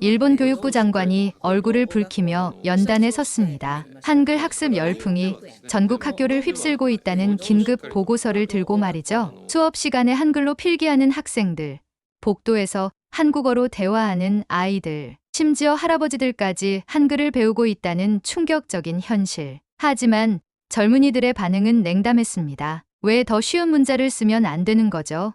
일본 교육부 장관이 얼굴을 붉히며 연단에 섰습니다. 한글 학습 열풍이 전국 학교를 휩쓸고 있다는 긴급 보고서를 들고 말이죠. 수업 시간에 한글로 필기하는 학생들, 복도에서 한국어로 대화하는 아이들, 심지어 할아버지들까지 한글을 배우고 있다는 충격적인 현실. 하지만 젊은이들의 반응은 냉담했습니다. 왜 더 쉬운 문자를 쓰면 안 되는 거죠?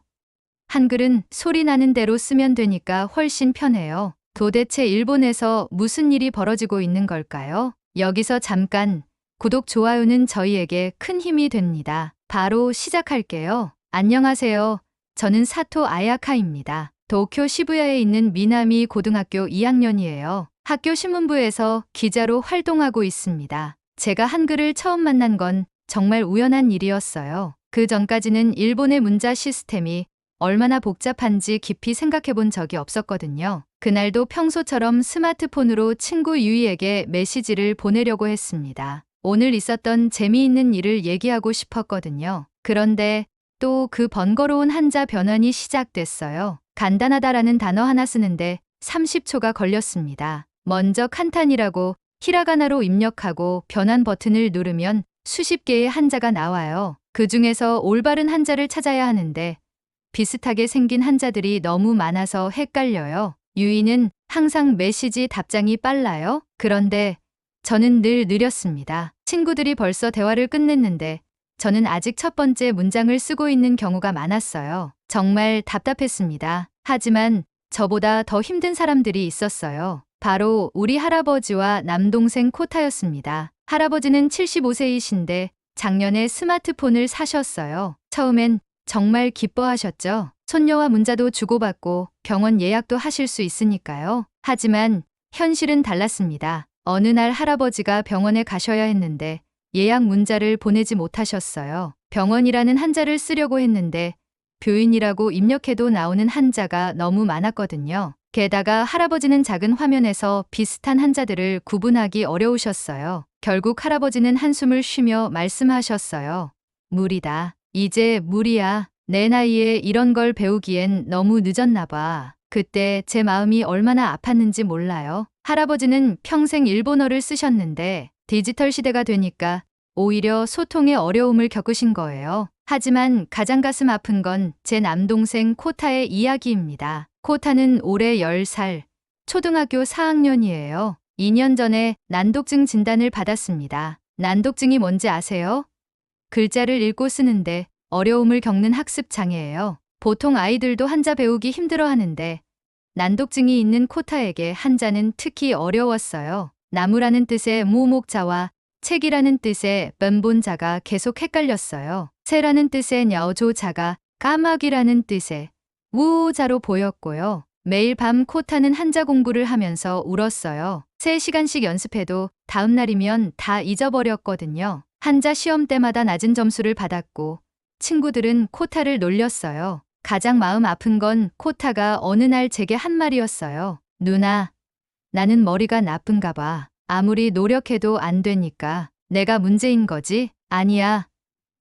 한글은 소리 나는 대로 쓰면 되니까 훨씬 편해요. 도대체 일본에서 무슨 일이 벌어지고 있는 걸까요? 여기서 잠깐 구독, 좋아요는 저희에게 큰 힘이 됩니다. 바로 시작할게요. 안녕하세요. 저는 사토 아야카입니다. 도쿄 시부야에 있는 미나미 고등학교 2학년이에요. 학교 신문부에서 기자로 활동하고 있습니다. 제가 한글을 처음 만난 건 정말 우연한 일이었어요. 그 전까지는 일본의 문자 시스템이 얼마나 복잡한지 깊이 생각해 본 적이 없었거든요. 그날도 평소처럼 스마트폰으로 친구 유이에게 메시지를 보내려고 했습니다. 오늘 있었던 재미있는 일을 얘기하고 싶었거든요. 그런데 또 그 번거로운 한자 변환이 시작됐어요. 간단하다라는 단어 하나 쓰는데 30초가 걸렸습니다. 먼저 칸탄이라고 히라가나로 입력하고 변환 버튼을 누르면 수십 개의 한자가 나와요. 그 중에서 올바른 한자를 찾아야 하는데 비슷하게 생긴 한자들이 너무 많아서 헷갈려요. 유이는 항상 메시지 답장이 빨라요. 그런데 저는 늘 느렸습니다. 친구들이 벌써 대화를 끝냈는데 저는 아직 첫 번째 문장을 쓰고 있는 경우가 많았어요. 정말 답답했습니다. 하지만 저보다 더 힘든 사람들이 있었어요. 바로 우리 할아버지와 남동생 코타였습니다. 할아버지는 75세이신데 작년에 스마트폰을 사셨어요. 처음엔 정말 기뻐하셨죠. 손녀와 문자도 주고받고 병원 예약도 하실 수 있으니까요. 하지만 현실은 달랐습니다. 어느 날 할아버지가 병원에 가셔야 했는데 예약 문자를 보내지 못하셨어요. 병원이라는 한자를 쓰려고 했는데 묘인이라고 입력해도 나오는 한자가 너무 많았거든요. 게다가 할아버지는 작은 화면에서 비슷한 한자들을 구분하기 어려우셨어요. 결국 할아버지는 한숨을 쉬며 말씀하셨어요. 무리다. 이제 무리야. 내 나이에 이런 걸 배우기엔 너무 늦었나 봐. 그때 제 마음이 얼마나 아팠는지 몰라요. 할아버지는 평생 일본어를 쓰셨는데 디지털 시대가 되니까 오히려 소통에 어려움을 겪으신 거예요. 하지만 가장 가슴 아픈 건 제 남동생 코타의 이야기입니다. 코타는 올해 10살, 초등학교 4학년이에요. 2년 전에 난독증 진단을 받았습니다. 난독증이 뭔지 아세요? 글자를 읽고 쓰는데 어려움을 겪는 학습 장애예요. 보통 아이들도 한자 배우기 힘들어 하는데 난독증이 있는 코타에게 한자는 특히 어려웠어요. 나무라는 뜻의 무목자와 책이라는 뜻의 뻔본자가 계속 헷갈렸어요. 새라는 뜻의 녀조자가 까마귀라는 뜻의 우자로 보였고요. 매일 밤 코타는 한자 공부를 하면서 울었어요. 3시간씩 연습해도 다음 날이면 다 잊어버렸거든요. 한자 시험 때마다 낮은 점수를 받았고 친구들은 코타를 놀렸어요. 가장 마음 아픈 건 코타가 어느 날 제게 한 말이었어요. 누나, 나는 머리가 나쁜가 봐. 아무리 노력해도 안 되니까 내가 문제인 거지? 아니야.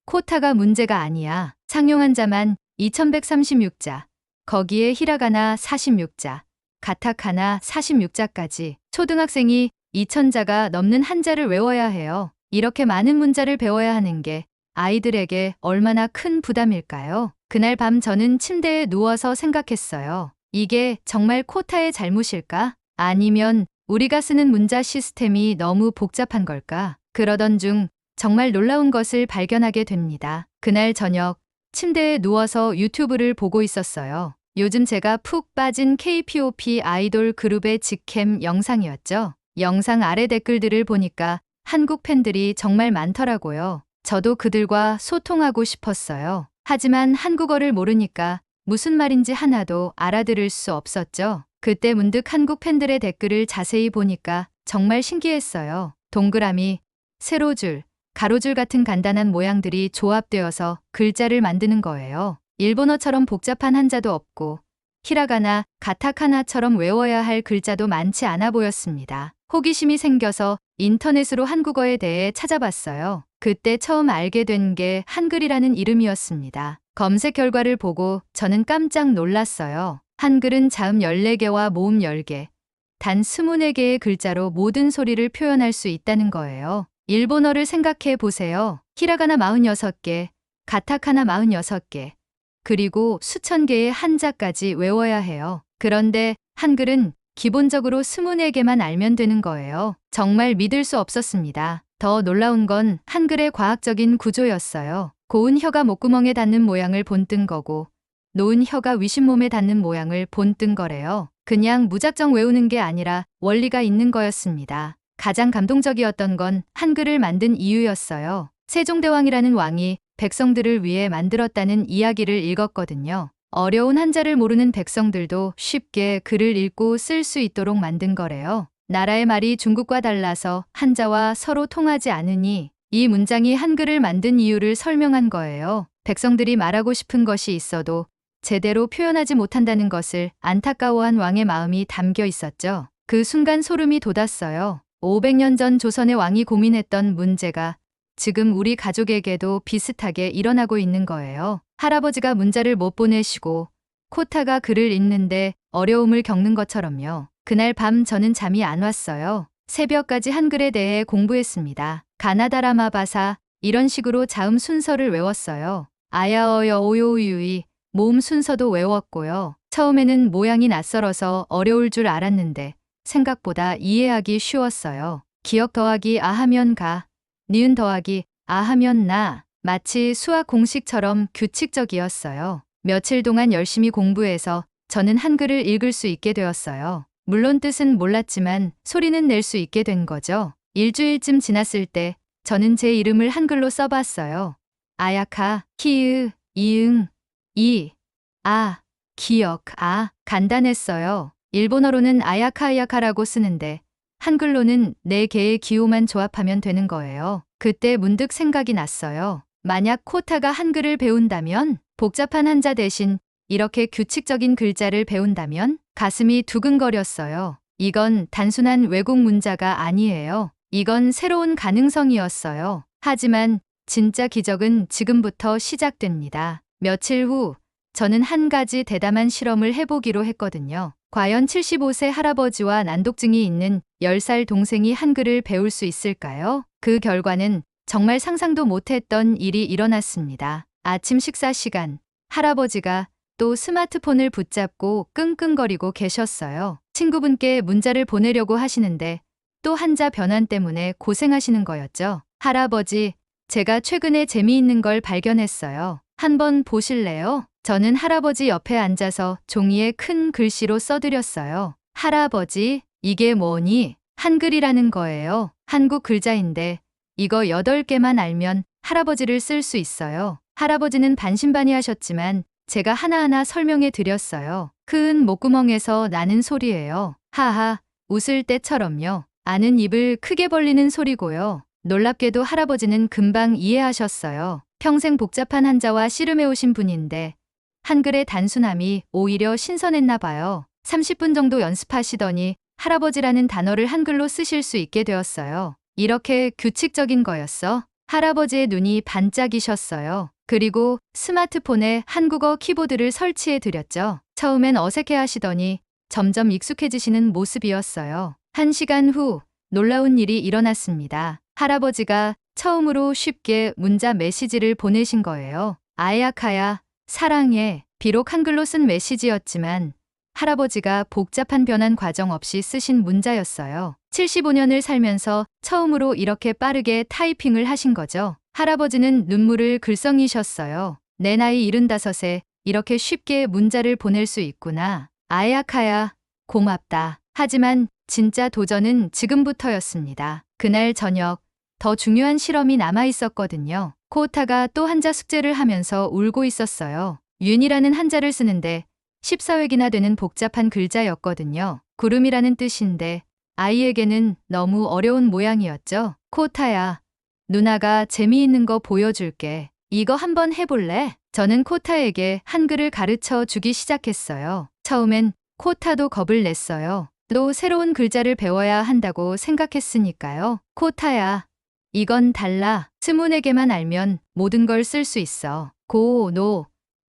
코타가 문제가 아니야. 상용 한자만 2136자. 거기에 히라가나 46자, 가타카나 46자까지 초등학생이 2000자가 넘는 한자를 외워야 해요. 이렇게 많은 문자를 배워야 하는 게 아이들에게 얼마나 큰 부담일까요? 그날 밤 저는 침대에 누워서 생각했어요. 이게 정말 코타의 잘못일까? 아니면 우리가 쓰는 문자 시스템이 너무 복잡한 걸까? 그러던 중 정말 놀라운 것을 발견하게 됩니다. 그날 저녁 침대에 누워서 유튜브를 보고 있었어요. 요즘 제가 푹 빠진 K-POP 아이돌 그룹의 직캠 영상이었죠. 영상 아래 댓글들을 보니까 한국 팬들이 정말 많더라고요. 저도 그들과 소통하고 싶었어요. 하지만 한국어를 모르니까 무슨 말인지 하나도 알아들을 수 없었죠. 그때 문득 한국 팬들의 댓글을 자세히 보니까 정말 신기했어요. 동그라미, 세로줄, 가로줄 같은 간단한 모양들이 조합되어서 글자를 만드는 거예요. 일본어처럼 복잡한 한자도 없고 히라가나, 가타카나처럼 외워야 할 글자도 많지 않아 보였습니다. 호기심이 생겨서 인터넷으로 한국어에 대해 찾아봤어요. 그때 처음 알게 된 게 한글이라는 이름이었습니다. 검색 결과를 보고 저는 깜짝 놀랐어요. 한글은 자음 14개와 모음 10개, 단 24개의 글자로 모든 소리를 표현할 수 있다는 거예요. 일본어를 생각해 보세요. 히라가나 46개, 가타카나 46개, 그리고 수천 개의 한자까지 외워야 해요. 그런데 한글은 기본적으로 24개만 알면 되는 거예요. 정말 믿을 수 없었습니다. 더 놀라운 건 한글의 과학적인 구조였어요. 고운 혀가 목구멍에 닿는 모양을 본뜬 거고 놓은 혀가 위신몸에 닿는 모양을 본뜬 거래요. 그냥 무작정 외우는 게 아니라 원리가 있는 거였습니다. 가장 감동적이었던 건 한글을 만든 이유였어요. 세종대왕이라는 왕이 백성들을 위해 만들었다는 이야기를 읽었거든요. 어려운 한자를 모르는 백성들도 쉽게 글을 읽고 쓸 수 있도록 만든 거래요. 나라의 말이 중국과 달라서 한자와 서로 통하지 않으니 이 문장이 한글을 만든 이유를 설명한 거예요. 백성들이 말하고 싶은 것이 있어도 제대로 표현하지 못한다는 것을 안타까워한 왕의 마음이 담겨 있었죠. 그 순간 소름이 돋았어요. 500년 전 조선의 왕이 고민했던 문제가 지금 우리 가족에게도 비슷하게 일어나고 있는 거예요. 할아버지가 문자를 못 보내시고 코타가 글을 읽는데 어려움을 겪는 것처럼요. 그날 밤 저는 잠이 안 왔어요. 새벽까지 한글에 대해 공부했습니다. 가나다라마바사 이런 식으로 자음 순서를 외웠어요. 아야어여 오요우유이 모음 순서도 외웠고요. 처음에는 모양이 낯설어서 어려울 줄 알았는데 생각보다 이해하기 쉬웠어요. 기억 더하기 아 하면 가, 니은 더하기 아 하면 나, 마치 수학 공식처럼 규칙적이었어요. 며칠 동안 열심히 공부해서 저는 한글을 읽을 수 있게 되었어요. 물론 뜻은 몰랐지만 소리는 낼 수 있게 된 거죠. 일주일쯤 지났을 때 저는 제 이름을 한글로 써봤어요. 아야카, 키으, 이응, 이, 아, 기억, 아, 간단했어요. 일본어로는 아야카야카라고 쓰는데 한글로는 4개의 기호만 조합하면 되는 거예요. 그때 문득 생각이 났어요. 만약 코타가 한글을 배운다면 복잡한 한자 대신 이렇게 규칙적인 글자를 배운다면 가슴이 두근거렸어요. 이건 단순한 왜곡 문자가 아니에요. 이건 새로운 가능성이었어요. 하지만 진짜 기적은 지금부터 시작됩니다. 며칠 후 저는 한 가지 대담한 실험을 해보기로 했거든요. 과연 75세 할아버지와 난독증이 있는 10살 동생이 한글을 배울 수 있을까요? 그 결과는 정말 상상도 못했던 일이 일어났습니다. 아침 식사 시간, 할아버지가 또 스마트폰을 붙잡고 끙끙거리고 계셨어요. 친구분께 문자를 보내려고 하시는데 또 한자 변환 때문에 고생하시는 거였죠. 할아버지, 제가 최근에 재미있는 걸 발견했어요. 한번 보실래요? 저는 할아버지 옆에 앉아서 종이에 큰 글씨로 써드렸어요. 할아버지, 이게 뭐니? 한글이라는 거예요. 한국 글자인데 이거 8개만 알면 할아버지를 쓸 수 있어요. 할아버지는 반신반의하셨지만 제가 하나하나 설명해 드렸어요. 큰 목구멍에서 나는 소리예요. 하하, 웃을 때처럼요. 아는 입을 크게 벌리는 소리고요. 놀랍게도 할아버지는 금방 이해하셨어요. 평생 복잡한 한자와 씨름해 오신 분인데 한글의 단순함이 오히려 신선했나 봐요. 30분 정도 연습하시더니 할아버지라는 단어를 한글로 쓰실 수 있게 되었어요. 이렇게 규칙적인 거였어? 할아버지의 눈이 반짝이셨어요. 그리고 스마트폰에 한국어 키보드를 설치해 드렸죠. 처음엔 어색해 하시더니 점점 익숙해지시는 모습이었어요. 1시간 후 놀라운 일이 일어났습니다. 할아버지가 처음으로 쉽게 문자 메시지를 보내신 거예요. 아야카야, 사랑해. 비록 한글로 쓴 메시지였지만 할아버지가 복잡한 변환 과정 없이 쓰신 문자였어요. 75년을 살면서 처음으로 이렇게 빠르게 타이핑을 하신 거죠. 할아버지는 눈물을 글썽이셨어요. 내 나이 75에 이렇게 쉽게 문자를 보낼 수 있구나. 아야카야, 고맙다. 하지만 진짜 도전은 지금부터였습니다. 그날 저녁, 더 중요한 실험이 남아 있었거든요. 코우타가 또 한자 숙제를 하면서 울고 있었어요. 윤이라는 한자를 쓰는데 14획이나 되는 복잡한 글자였거든요. 구름이라는 뜻인데 아이에게는 너무 어려운 모양이었죠. 코타야, 누나가 재미있는 거 보여줄게. 이거 한번 해볼래? 저는 코타에게 한글을 가르쳐 주기 시작했어요. 처음엔 코타도 겁을 냈어요. 또 새로운 글자를 배워야 한다고 생각했으니까요. 코타야, 이건 달라. 24개만 알면 모든 걸 쓸 수 있어. 고, 노,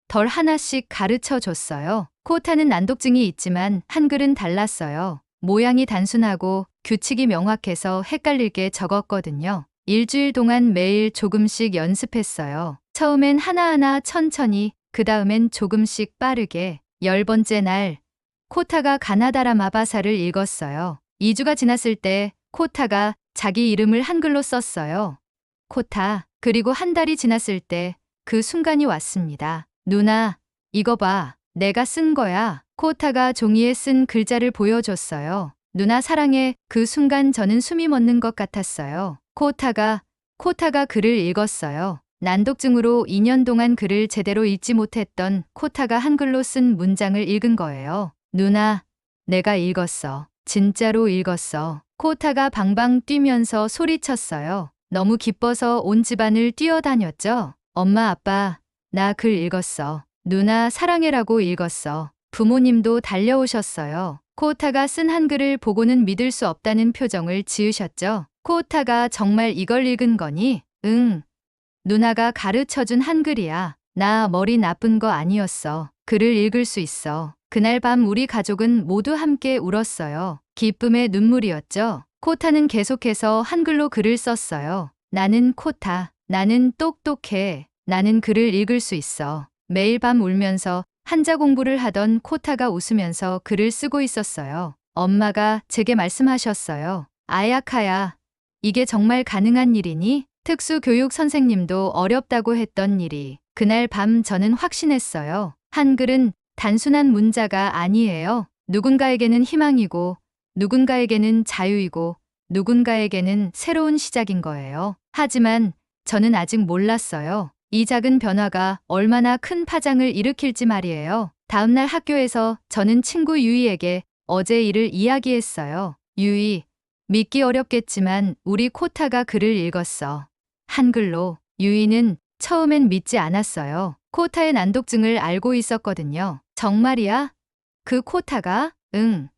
덜 하나씩 가르쳐 줬어요. 코타는 난독증이 있지만 한글은 달랐어요. 모양이 단순하고 규칙이 명확해서 헷갈릴 게 적었거든요. 일주일 동안 매일 조금씩 연습했어요. 처음엔 하나하나 천천히, 그 다음엔 조금씩 빠르게. 10번째 날, 코타가 가나다라 마바사를 읽었어요. 2주가 지났을 때 코타가 자기 이름을 한글로 썼어요. 코타. 그리고 한 달이 지났을 때 그 순간이 왔습니다. 누나, 이거 봐. 내가 쓴 거야. 코타가 종이에 쓴 글자를 보여줬어요. 누나 사랑해. 그 순간 저는 숨이 멎는 것 같았어요. 코타가 글을 읽었어요. 난독증으로 2년 동안 글을 제대로 읽지 못했던 코타가 한글로 쓴 문장을 읽은 거예요. 누나, 내가 읽었어. 진짜로 읽었어. 코타가 방방 뛰면서 소리쳤어요. 너무 기뻐서 온 집안을 뛰어다녔죠. 엄마, 아빠, 나 글 읽었어. 누나 사랑해라고 읽었어. 부모님도 달려오셨어요. 코타가 쓴 한글을 보고는 믿을 수 없다는 표정을 지으셨죠. 코타가 정말 이걸 읽은 거니? 응. 누나가 가르쳐준 한글이야. 나 머리 나쁜 거 아니었어. 글을 읽을 수 있어. 그날 밤 우리 가족은 모두 함께 울었어요. 기쁨의 눈물이었죠. 코타는 계속해서 한글로 글을 썼어요. 나는 코타. 나는 똑똑해. 나는 글을 읽을 수 있어. 매일 밤 울면서 한자 공부를 하던 코타가 웃으면서 글을 쓰고 있었어요. 엄마가 제게 말씀하셨어요. 아야카야, 이게 정말 가능한 일이니? 특수교육 선생님도 어렵다고 했던 일이. 그날 밤 저는 확신했어요. 한글은 단순한 문자가 아니에요. 누군가에게는 희망이고, 누군가에게는 자유이고, 누군가에게는 새로운 시작인 거예요. 하지만 저는 아직 몰랐어요. 이 작은 변화가 얼마나 큰 파장을 일으킬지 말이에요. 다음날 학교에서 저는 친구 유이에게 어제 일을 이야기했어요. 유이, 믿기 어렵겠지만 우리 코타가 글을 읽었어. 한글로. 유이는 처음엔 믿지 않았어요. 코타의 난독증을 알고 있었거든요. 정말이야? 그 코타가? 응.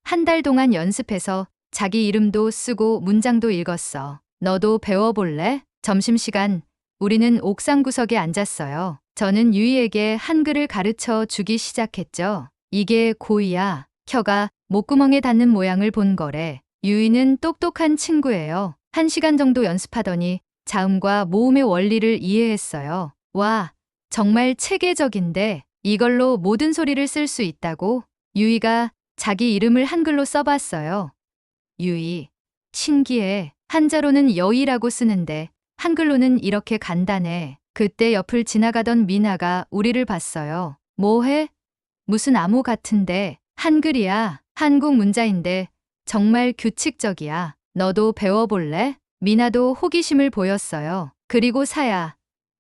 한 달 동안 연습해서 자기 이름도 쓰고 문장도 읽었어. 너도 배워볼래? 점심시간, 우리는 옥상 구석에 앉았어요. 저는 유이에게 한글을 가르쳐 주기 시작했죠. 이게 고이야. 혀가 목구멍에 닿는 모양을 본 거래. 유이는 똑똑한 친구예요. 1시간 정도 연습하더니 자음과 모음의 원리를 이해했어요. 와, 정말 체계적인데 이걸로 모든 소리를 쓸 수 있다고? 유이가 자기 이름을 한글로 써봤어요. 유이, 신기해. 한자로는 여이라고 쓰는데 한글로는 이렇게 간단해. 그때 옆을 지나가던 미나가 우리를 봤어요. 뭐해? 무슨 암호 같은데. 한글이야. 한국 문자인데 정말 규칙적이야. 너도 배워볼래? 미나도 호기심을 보였어요. 그리고 사야,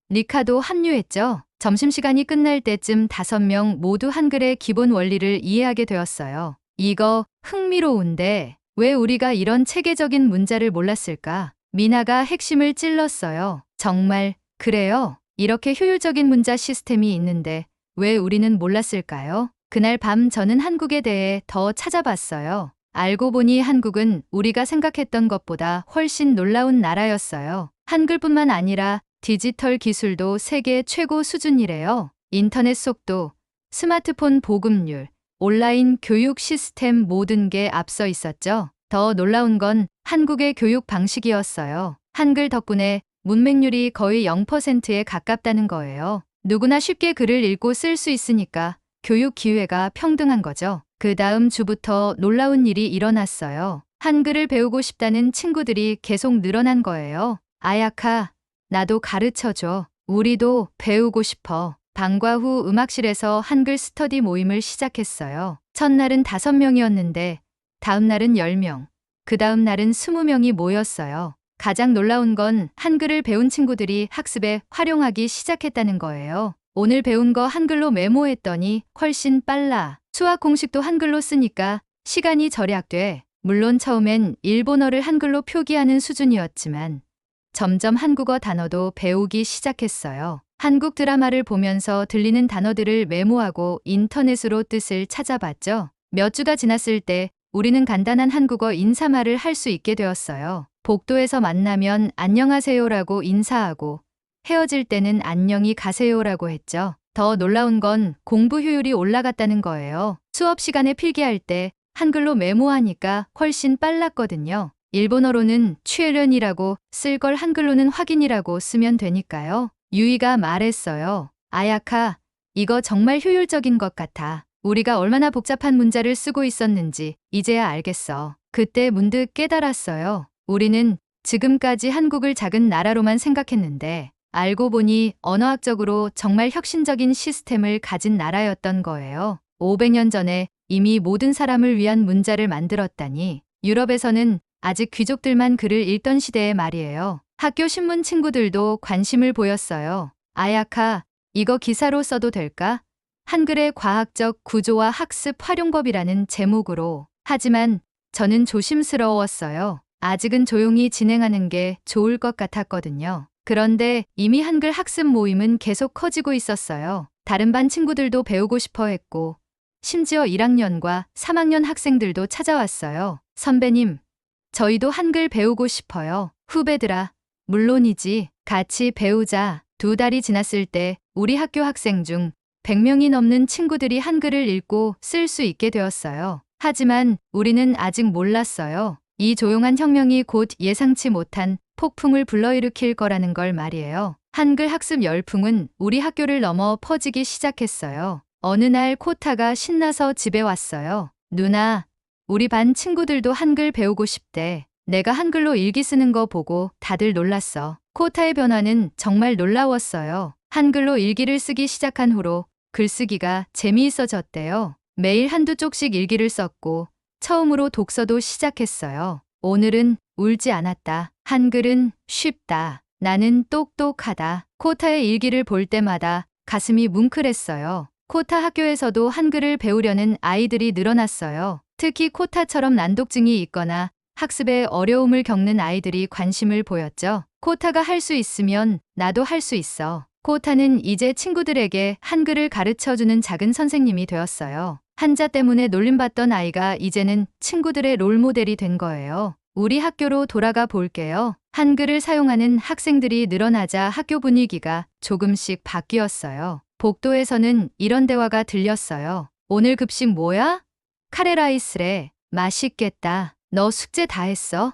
리카도 합류했죠. 점심시간이 끝날 때쯤 5명 모두 한글의 기본 원리를 이해하게 되었어요. 이거 흥미로운데 왜 우리가 이런 체계적인 문자를 몰랐을까? 미나가 핵심을 찔렀어요. 정말 그래요? 이렇게 효율적인 문자 시스템이 있는데 왜 우리는 몰랐을까요? 그날 밤 저는 한국에 대해 더 찾아봤어요. 알고 보니 한국은 우리가 생각했던 것보다 훨씬 놀라운 나라였어요. 한글뿐만 아니라 디지털 기술도 세계 최고 수준이래요. 인터넷 속도, 스마트폰 보급률, 온라인 교육 시스템 모든 게 앞서 있었죠. 더 놀라운 건 한국의 교육 방식이었어요. 한글 덕분에 문맹률이 거의 0%에 가깝다는 거예요. 누구나 쉽게 글을 읽고 쓸 수 있으니까 교육 기회가 평등한 거죠. 그 다음 주부터 놀라운 일이 일어났어요. 한글을 배우고 싶다는 친구들이 계속 늘어난 거예요. 아야카, 나도 가르쳐줘. 우리도 배우고 싶어. 방과 후 음악실에서 한글 스터디 모임을 시작했어요. 첫날은 5명이었는데 다음 날은 10명, 그 다음 날은 20명이 모였어요. 가장 놀라운 건 한글을 배운 친구들이 학습에 활용하기 시작했다는 거예요. 오늘 배운 거 한글로 메모했더니 훨씬 빨라. 수학 공식도 한글로 쓰니까 시간이 절약돼. 물론 처음엔 일본어를 한글로 표기하는 수준이었지만 점점 한국어 단어도 배우기 시작했어요. 한국 드라마를 보면서 들리는 단어들을 메모하고 인터넷으로 뜻을 찾아봤죠. 몇 주가 지났을 때 우리는 간단한 한국어 인사말을 할 수 있게 되었어요. 복도에서 만나면 안녕하세요라고 인사하고 헤어질 때는 안녕히 가세요라고 했죠. 더 놀라운 건 공부 효율이 올라갔다는 거예요. 수업 시간에 필기할 때 한글로 메모하니까 훨씬 빨랐거든요. 일본어로는 출연이라고 쓸 걸 한글로는 확인이라고 쓰면 되니까요. 유이가 말했어요. 아야카, 이거 정말 효율적인 것 같아. 우리가 얼마나 복잡한 문자를 쓰고 있었는지 이제야 알겠어. 그때 문득 깨달았어요. 우리는 지금까지 한국을 작은 나라로만 생각했는데 알고 보니 언어학적으로 정말 혁신적인 시스템을 가진 나라였던 거예요. 500년 전에 이미 모든 사람을 위한 문자를 만들었다니 유럽에서는 아직 귀족들만 글을 읽던 시대의 말이에요. 학교 신문 친구들도 관심을 보였어요. 아야카, 이거 기사로 써도 될까? 한글의 과학적 구조와 학습 활용법이라는 제목으로. 하지만 저는 조심스러웠어요. 아직은 조용히 진행하는 게 좋을 것 같았거든요. 그런데 이미 한글 학습 모임은 계속 커지고 있었어요. 다른 반 친구들도 배우고 싶어 했고, 심지어 1학년과 3학년 학생들도 찾아왔어요. 선배님, 저희도 한글 배우고 싶어요. 후배들아, 물론이지. 같이 배우자. 2달이 지났을 때 우리 학교 학생 중 100명이 넘는 친구들이 한글을 읽고 쓸 수 있게 되었어요. 하지만 우리는 아직 몰랐어요. 이 조용한 혁명이 곧 예상치 못한 폭풍을 불러일으킬 거라는 걸 말이에요. 한글 학습 열풍은 우리 학교를 넘어 퍼지기 시작했어요. 어느 날 코타가 신나서 집에 왔어요. 누나, 우리 반 친구들도 한글 배우고 싶대. 내가 한글로 일기 쓰는 거 보고 다들 놀랐어. 코타의 변화는 정말 놀라웠어요. 한글로 일기를 쓰기 시작한 후로 글쓰기가 재미있어졌대요. 매일 한두 쪽씩 일기를 썼고 처음으로 독서도 시작했어요. 오늘은 울지 않았다. 한글은 쉽다. 나는 똑똑하다. 코타의 일기를 볼 때마다 가슴이 뭉클했어요. 코타 학교에서도 한글을 배우려는 아이들이 늘어났어요. 특히 코타처럼 난독증이 있거나 학습에 어려움을 겪는 아이들이 관심을 보였죠. 코타가 할 수 있으면 나도 할 수 있어. 코타는 이제 친구들에게 한글을 가르쳐주는 작은 선생님이 되었어요. 한자 때문에 놀림받던 아이가 이제는 친구들의 롤모델이 된 거예요. 우리 학교로 돌아가 볼게요. 한글을 사용하는 학생들이 늘어나자 학교 분위기가 조금씩 바뀌었어요. 복도에서는 이런 대화가 들렸어요. 오늘 급식 뭐야? 카레라이스래. 맛있겠다. 너 숙제 다 했어?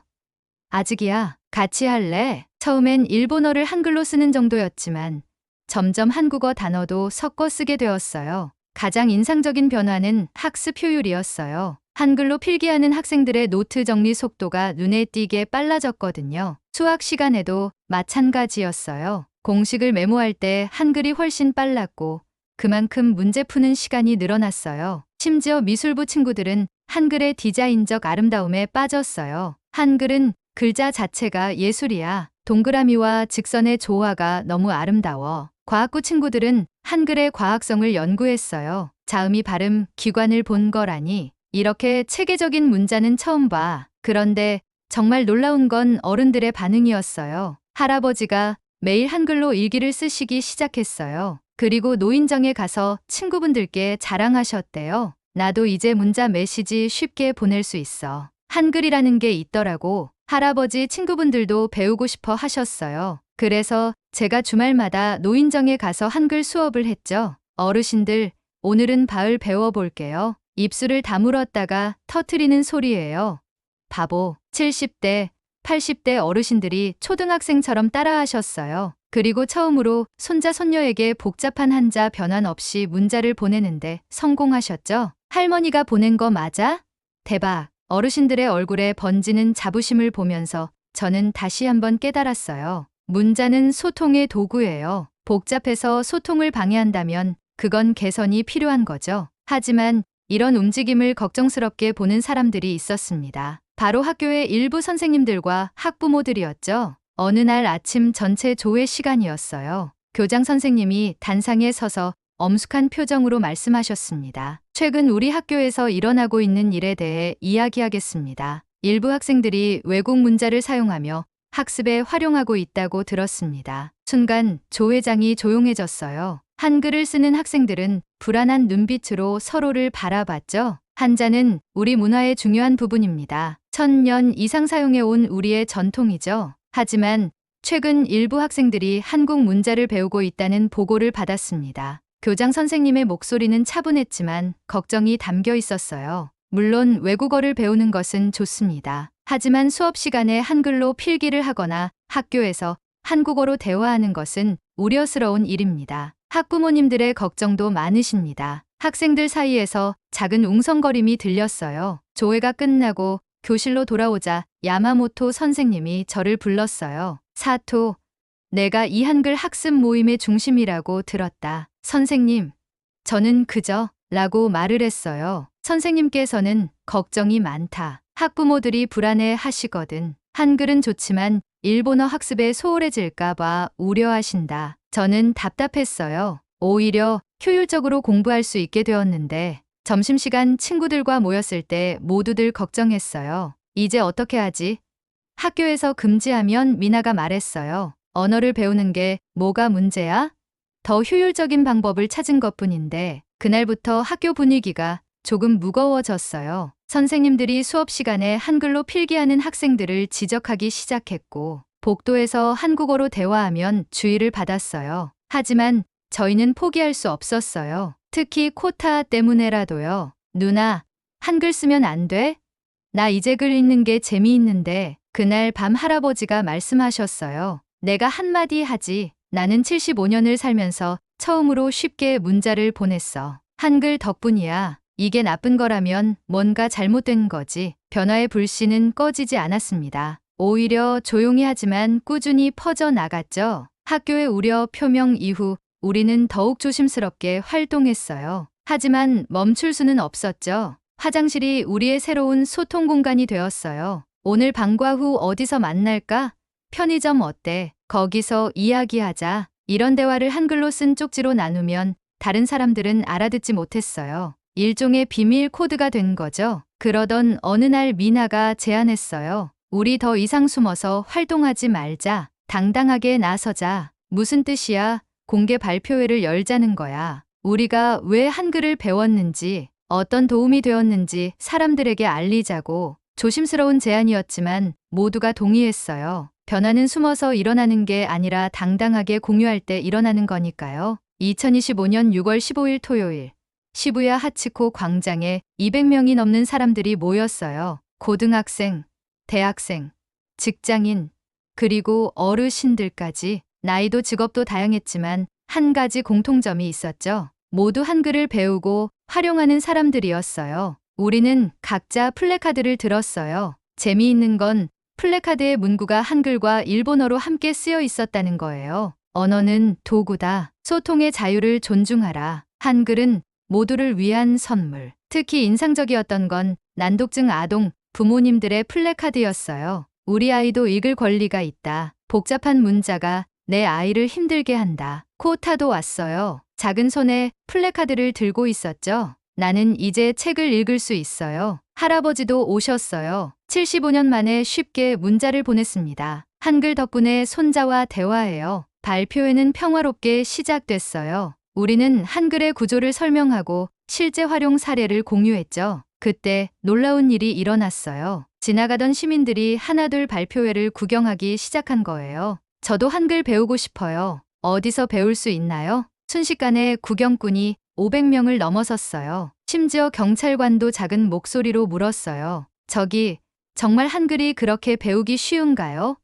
아직이야. 같이 할래? 처음엔 일본어를 한글로 쓰는 정도였지만 점점 한국어 단어도 섞어 쓰게 되었어요. 가장 인상적인 변화는 학습 효율이었어요. 한글로 필기하는 학생들의 노트 정리 속도가 눈에 띄게 빨라졌거든요. 수학 시간에도 마찬가지였어요. 공식을 메모할 때 한글이 훨씬 빨랐고 그만큼 문제 푸는 시간이 늘어났어요. 심지어 미술부 친구들은 한글의 디자인적 아름다움에 빠졌어요. 한글은 글자 자체가 예술이야. 동그라미와 직선의 조화가 너무 아름다워. 과학부 친구들은 한글의 과학성을 연구했어요. 자음이 발음, 기관을 본 거라니. 이렇게 체계적인 문자는 처음 봐. 그런데 정말 놀라운 건 어른들의 반응이었어요. 할아버지가 매일 한글로 일기를 쓰시기 시작했어요. 그리고 노인정에 가서 친구분들께 자랑하셨대요. 나도 이제 문자 메시지 쉽게 보낼 수 있어. 한글이라는 게 있더라고. 할아버지 친구분들도 배우고 싶어 하셨어요. 그래서 제가 주말마다 노인정에 가서 한글 수업을 했죠. 어르신들, 오늘은 바을 배워볼게요. 입술을 다물었다가 터트리는 소리예요. 바보. 70대, 80대 어르신들이 초등학생처럼 따라하셨어요. 그리고 처음으로 손자 손녀에게 복잡한 한자 변환 없이 문자를 보내는데 성공하셨죠? 할머니가 보낸 거 맞아? 대박. 어르신들의 얼굴에 번지는 자부심을 보면서 저는 다시 한번 깨달았어요. 문자는 소통의 도구예요. 복잡해서 소통을 방해한다면 그건 개선이 필요한 거죠. 하지만 이런 움직임을 걱정스럽게 보는 사람들이 있었습니다. 바로 학교의 일부 선생님들과 학부모들이었죠. 어느 날 아침 전체 조회 시간이었어요. 교장 선생님이 단상에 서서 엄숙한 표정으로 말씀하셨습니다. 최근 우리 학교에서 일어나고 있는 일에 대해 이야기하겠습니다. 일부 학생들이 외국 문자를 사용하며 학습에 활용하고 있다고 들었습니다. 순간 조회장이 조용해졌어요. 한글을 쓰는 학생들은 불안한 눈빛으로 서로를 바라봤죠. 한자는 우리 문화의 중요한 부분입니다. 1000년 이상 사용해온 우리의 전통이죠. 하지만 최근 일부 학생들이 한국 문자를 배우고 있다는 보고를 받았습니다. 교장 선생님의 목소리는 차분했지만 걱정이 담겨 있었어요. 물론 외국어를 배우는 것은 좋습니다. 하지만 수업 시간에 한글로 필기를 하거나 학교에서 한국어로 대화하는 것은 우려스러운 일입니다. 학부모님들의 걱정도 많으십니다. 학생들 사이에서 작은 웅성거림이 들렸어요. 조회가 끝나고 교실로 돌아오자 야마모토 선생님이 저를 불렀어요. 사토, 내가 이 한글 학습 모임의 중심이라고 들었다. 선생님, 저는 그저 라고 말을 했어요. 선생님께서는 걱정이 많다. 학부모들이 불안해 하시거든. 한글은 좋지만 일본어 학습에 소홀해질까봐 우려하신다. 저는 답답했어요. 오히려 효율적으로 공부할 수 있게 되었는데 점심시간 친구들과 모였을 때 모두들 걱정했어요. 이제 어떻게 하지? 학교에서 금지하면 미나가 말했어요. 언어를 배우는 게 뭐가 문제야? 더 효율적인 방법을 찾은 것뿐인데 그날부터 학교 분위기가 조금 무거워졌어요. 선생님들이 수업 시간에 한글로 필기하는 학생들을 지적하기 시작했고 복도에서 한국어로 대화하면 주의를 받았어요. 하지만 저희는 포기할 수 없었어요. 특히 코타 때문에라도요. 누나, 한글 쓰면 안 돼? 나 이제 글 읽는 게 재미있는데 그날 밤 할아버지가 말씀하셨어요. 내가 한마디 하지. 나는 75년을 살면서 처음으로 쉽게 문자를 보냈어. 한글 덕분이야. 이게 나쁜 거라면 뭔가 잘못된 거지. 변화의 불씨는 꺼지지 않았습니다. 오히려 조용히 하지만 꾸준히 퍼져나갔죠. 학교의 우려 표명 이후 우리는 더욱 조심스럽게 활동했어요. 하지만 멈출 수는 없었죠. 화장실이 우리의 새로운 소통 공간이 되었어요. 오늘 방과 후 어디서 만날까? 편의점 어때? 거기서 이야기하자. 이런 대화를 한글로 쓴 쪽지로 나누면 다른 사람들은 알아듣지 못했어요. 일종의 비밀 코드가 된 거죠. 그러던 어느 날 미나가 제안했어요. 우리 더 이상 숨어서 활동하지 말자. 당당하게 나서자. 무슨 뜻이야? 공개 발표회를 열자는 거야. 우리가 왜 한글을 배웠는지, 어떤 도움이 되었는지 사람들에게 알리자고. 조심스러운 제안이었지만 모두가 동의했어요. 변화는 숨어서 일어나는 게 아니라 당당하게 공유할 때 일어나는 거니까요. 2025년 6월 15일 토요일, 시부야 하치코 광장에 200명이 넘는 사람들이 모였어요. 고등학생, 대학생, 직장인, 그리고 어르신들까지. 나이도 직업도 다양했지만 한 가지 공통점이 있었죠. 모두 한글을 배우고 활용하는 사람들이었어요. 우리는 각자 플래카드를 들었어요. 재미있는 건 플래카드의 문구가 한글과 일본어로 함께 쓰여 있었다는 거예요. 언어는 도구다. 소통의 자유를 존중하라. 한글은 모두를 위한 선물. 특히 인상적이었던 건 난독증 아동 부모님들의 플래카드였어요. 우리 아이도 읽을 권리가 있다. 복잡한 문자가 내 아이를 힘들게 한다. 코타도 왔어요. 작은 손에 플래카드를 들고 있었죠. 나는 이제 책을 읽을 수 있어요. 할아버지도 오셨어요. 75년 만에 쉽게 문자를 보냈습니다. 한글 덕분에 손자와 대화해요. 발표회는 평화롭게 시작됐어요. 우리는 한글의 구조를 설명하고 실제 활용 사례를 공유했죠. 그때 놀라운 일이 일어났어요. 지나가던 시민들이 하나둘 발표회를 구경하기 시작한 거예요. 저도 한글 배우고 싶어요. 어디서 배울 수 있나요? 순식간에 구경꾼이 500명을 넘어섰어요. 심지어 경찰관도 작은 목소리로 물었어요. 저기, 정말 한글이 그렇게 배우기 쉬운가요?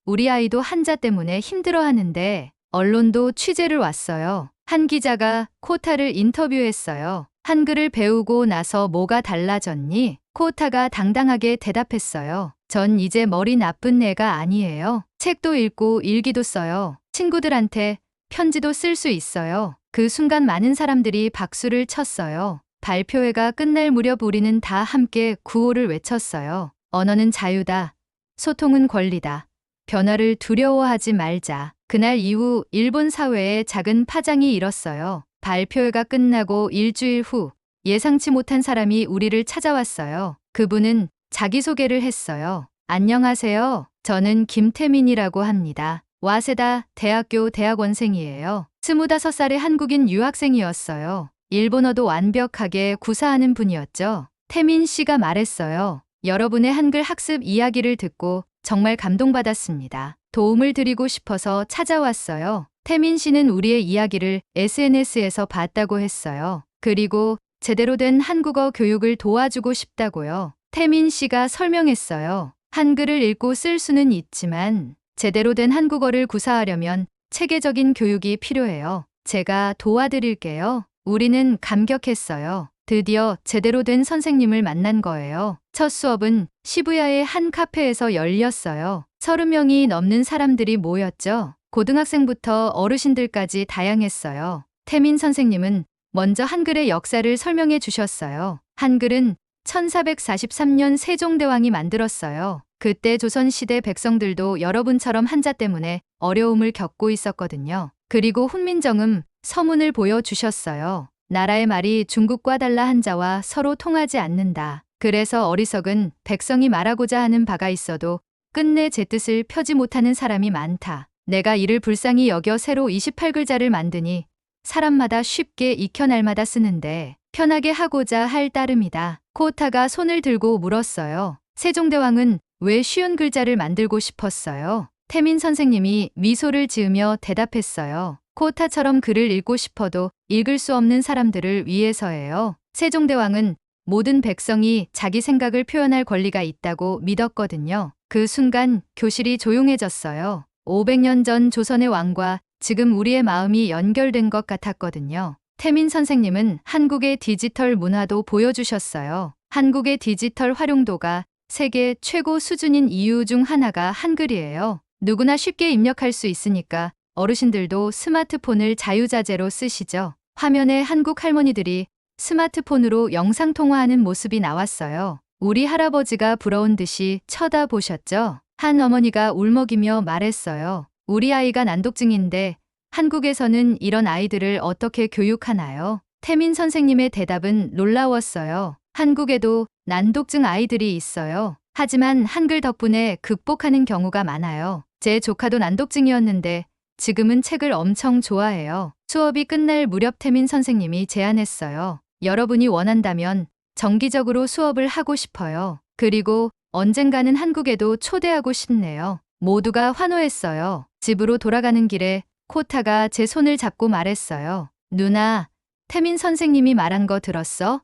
우리 아이도 한자 때문에 힘들어하는데 언론도 취재를 왔어요. 한 기자가 코타를 인터뷰했어요. 한글을 배우고 나서 뭐가 달라졌니? 코타가 당당하게 대답했어요. 전 이제 머리 나쁜 애가 아니에요. 책도 읽고 일기도 써요. 친구들한테 편지도 쓸 수 있어요. 그 순간 많은 사람들이 박수를 쳤어요. 발표회가 끝날 무렵 우리는 다 함께 구호를 외쳤어요. 언어는 자유다. 소통은 권리다. 변화를 두려워하지 말자. 그날 이후 일본 사회에 작은 파장이 일었어요. 발표회가 끝나고 일주일 후 예상치 못한 사람이 우리를 찾아왔어요. 그분은 자기소개를 했어요. 안녕하세요. 저는 김태민이라고 합니다. 와세다 대학교 대학원생이에요. 25살의 한국인 유학생이었어요. 일본어도 완벽하게 구사하는 분이었죠. 태민 씨가 말했어요. 여러분의 한글 학습 이야기를 듣고 정말 감동받았습니다. 도움을 드리고 싶어서 찾아왔어요. 태민 씨는 우리의 이야기를 SNS에서 봤다고 했어요. 그리고 제대로 된 한국어 교육을 도와주고 싶다고요. 태민 씨가 설명했어요. 한글을 읽고 쓸 수는 있지만 제대로 된 한국어를 구사하려면 체계적인 교육이 필요해요. 제가 도와드릴게요. 우리는 감격했어요. 드디어 제대로 된 선생님을 만난 거예요. 첫 수업은 시부야의 한 카페에서 열렸어요. 30명이 넘는 사람들이 모였죠. 고등학생부터 어르신들까지 다양했어요. 태민 선생님은 먼저 한글의 역사를 설명해 주셨어요. 한글은 1443년 세종대왕이 만들었어요. 그때 조선시대 백성들도 여러분처럼 한자 때문에 어려움을 겪고 있었거든요. 그리고 훈민정음 서문을 보여주셨어요. 나라의 말이 중국과 달라 한자와 서로 통하지 않는다. 그래서 어리석은 백성이 말하고자 하는 바가 있어도 끝내 제 뜻을 펴지 못하는 사람이 많다. 내가 이를 불쌍히 여겨 새로 28글자를 만드니 사람마다 쉽게 익혀 날마다 쓰는데 편하게 하고자 할 따름이다. 코타가 손을 들고 물었어요. 세종대왕은 왜 쉬운 글자를 만들고 싶었어요? 태민 선생님이 미소를 지으며 대답했어요. 코타처럼 글을 읽고 싶어도 읽을 수 없는 사람들을 위해서예요. 세종대왕은 모든 백성이 자기 생각을 표현할 권리가 있다고 믿었거든요. 그 순간 교실이 조용해졌어요. 500년 전 조선의 왕과 지금 우리의 마음이 연결된 것 같았거든요. 태민 선생님은 한국의 디지털 문화도 보여주셨어요. 한국의 디지털 활용도가 세계 최고 수준인 이유 중 하나가 한글이에요. 누구나 쉽게 입력할 수 있으니까 어르신들도 스마트폰을 자유자재로 쓰시죠. 화면에 한국 할머니들이 스마트폰으로 영상통화하는 모습이 나왔어요. 우리 할아버지가 부러운 듯이 쳐다보셨죠? 한 어머니가 울먹이며 말했어요. 우리 아이가 난독증인데 한국에서는 이런 아이들을 어떻게 교육하나요? 태민 선생님의 대답은 놀라웠어요. 한국에도 난독증 아이들이 있어요. 하지만 한글 덕분에 극복하는 경우가 많아요. 제 조카도 난독증이었는데 지금은 책을 엄청 좋아해요. 수업이 끝날 무렵 태민 선생님이 제안했어요. 여러분이 원한다면 정기적으로 수업을 하고 싶어요. 그리고 언젠가는 한국에도 초대하고 싶네요. 모두가 환호했어요. 집으로 돌아가는 길에 코타가 제 손을 잡고 말했어요. 누나, 태민 선생님이 말한 거 들었어?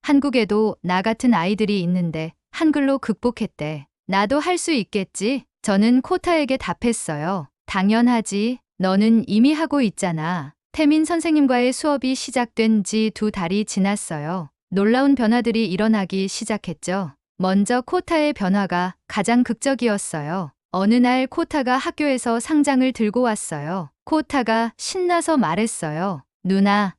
한국에도 나 같은 아이들이 있는데 한글로 극복했대. 나도 할 수 있겠지? 저는 코타에게 답했어요. 당연하지. 너는 이미 하고 있잖아. 태민 선생님과의 수업이 시작된 지 2달이 지났어요. 놀라운 변화들이 일어나기 시작했죠. 먼저 코타의 변화가 가장 극적이었어요. 어느 날 코타가 학교에서 상장을 들고 왔어요. 코타가 신나서 말했어요. 누나,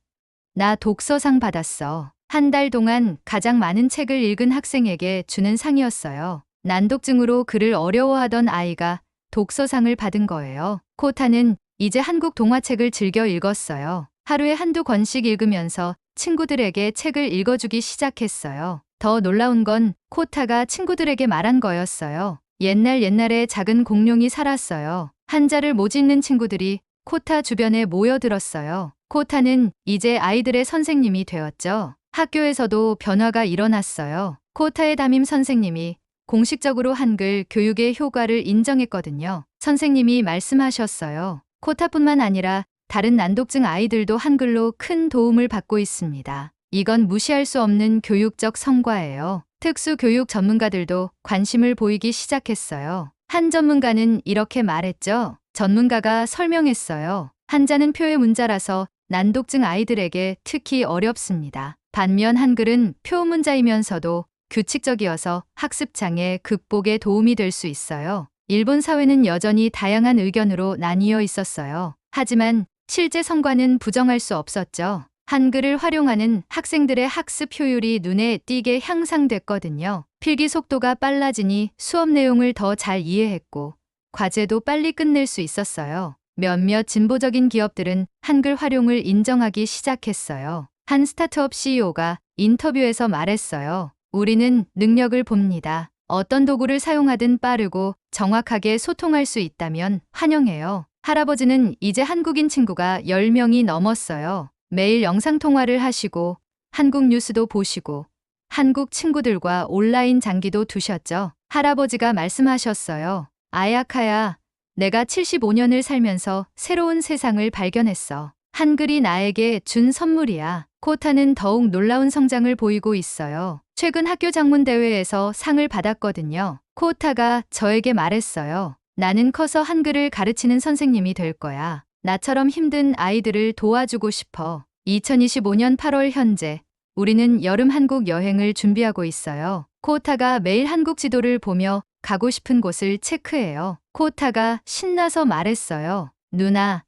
나 독서상 받았어. 한 달 동안 가장 많은 책을 읽은 학생에게 주는 상이었어요. 난독증으로 글을 어려워하던 아이가 독서상을 받은 거예요. 코타는 이제 한국 동화책을 즐겨 읽었어요. 하루에 한두 권씩 읽으면서 친구들에게 책을 읽어주기 시작했어요. 더 놀라운 건 코타가 친구들에게 말한 거였어요. 옛날에 작은 공룡이 살았어요. 한자를 못 읽는 친구들이 코타 주변에 모여들었어요. 코타는 이제 아이들의 선생님이 되었죠. 학교에서도 변화가 일어났어요. 코타의 담임 선생님이 공식적으로 한글 교육의 효과를 인정했거든요. 선생님이 말씀하셨어요. 코타뿐만 아니라 다른 난독증 아이들도 한글로 큰 도움을 받고 있습니다. 이건 무시할 수 없는 교육적 성과예요. 특수교육 전문가들도 관심을 보이기 시작했어요. 한 전문가는 이렇게 말했죠. 전문가가 설명했어요. 한자는 표의 문자라서 난독증 아이들에게 특히 어렵습니다. 반면 한글은 표문자이면서도 규칙적이어서 학습장애 극복에 도움이 될 수 있어요. 일본 사회는 여전히 다양한 의견으로 나뉘어 있었어요. 하지만 실제 성과는 부정할 수 없었죠. 한글을 활용하는 학생들의 학습 효율이 눈에 띄게 향상됐거든요. 필기 속도가 빨라지니 수업 내용을 더 잘 이해했고 과제도 빨리 끝낼 수 있었어요. 몇몇 진보적인 기업들은 한글 활용을 인정하기 시작했어요. 한 스타트업 CEO가 인터뷰에서 말했어요. 우리는 능력을 봅니다. 어떤 도구를 사용하든 빠르고 정확하게 소통할 수 있다면 환영해요. 할아버지는 이제 한국인 친구가 10명이 넘었어요. 매일 영상통화를 하시고 한국 뉴스도 보시고 한국 친구들과 온라인 장기도 두셨죠. 할아버지가 말씀하셨어요. 아야카야, 내가 75년을 살면서 새로운 세상을 발견했어. 한글이 나에게 준 선물이야. 코타는 더욱 놀라운 성장을 보이고 있어요. 최근 학교 장문 대회에서 상을 받았거든요. 코타가 저에게 말했어요. 나는 커서 한글을 가르치는 선생님이 될 거야. 나처럼 힘든 아이들을 도와주고 싶어. 2025년 8월 현재 우리는 여름 한국 여행을 준비하고 있어요. 코타가 매일 한국 지도를 보며 가고 싶은 곳을 체크해요. 코타가 신나서 말했어요. 누나,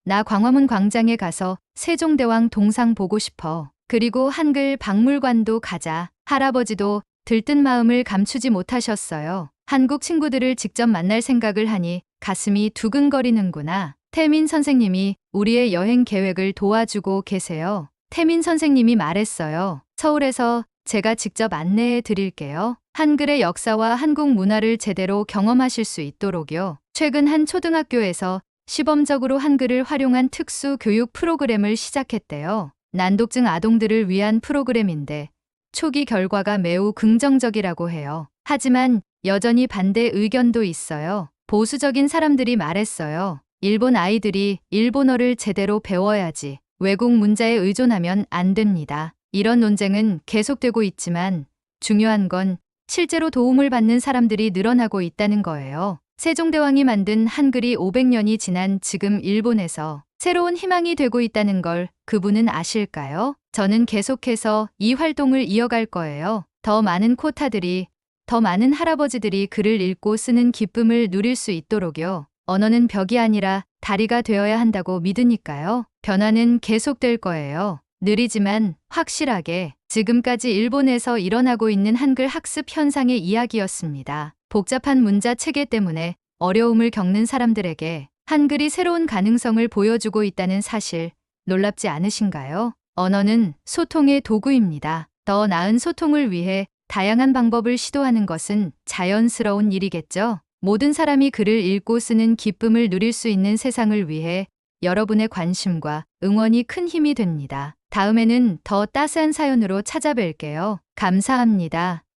나 광화문 광장에 가서 세종대왕 동상 보고 싶어. 그리고 한글 박물관도 가자. 할아버지도 들뜬 마음을 감추지 못하셨어요. 한국 친구들을 직접 만날 생각을 하니 가슴이 두근거리는구나. 태민 선생님이 우리의 여행 계획을 도와주고 계세요. 태민 선생님이 말했어요. 서울에서 제가 직접 안내해 드릴게요. 한글의 역사와 한국 문화를 제대로 경험하실 수 있도록요. 최근 한 초등학교에서 시범적으로 한글을 활용한 특수 교육 프로그램을 시작했대요. 난독증 아동들을 위한 프로그램인데 초기 결과가 매우 긍정적이라고 해요. 하지만 여전히 반대 의견도 있어요. 보수적인 사람들이 말했어요. 일본 아이들이 일본어를 제대로 배워야지. 외국 문자에 의존하면 안 됩니다. 이런 논쟁은 계속되고 있지만 중요한 건 실제로 도움을 받는 사람들이 늘어나고 있다는 거예요. 세종대왕이 만든 한글이 500년이 지난 지금 일본에서 새로운 희망이 되고 있다는 걸 그분은 아실까요? 저는 계속해서 이 활동을 이어갈 거예요. 더 많은 코타들이, 더 많은 할아버지들이 글을 읽고 쓰는 기쁨을 누릴 수 있도록요. 언어는 벽이 아니라 다리가 되어야 한다고 믿으니까요. 변화는 계속될 거예요. 느리지만 확실하게. 지금까지 일본에서 일어나고 있는 한글 학습 현상의 이야기였습니다. 복잡한 문자 체계 때문에 어려움을 겪는 사람들에게 한글이 새로운 가능성을 보여주고 있다는 사실 놀랍지 않으신가요? 언어는 소통의 도구입니다. 더 나은 소통을 위해 다양한 방법을 시도하는 것은 자연스러운 일이겠죠. 모든 사람이 글을 읽고 쓰는 기쁨을 누릴 수 있는 세상을 위해 여러분의 관심과 응원이 큰 힘이 됩니다. 다음에는 더 따스한 사연으로 찾아뵐게요. 감사합니다.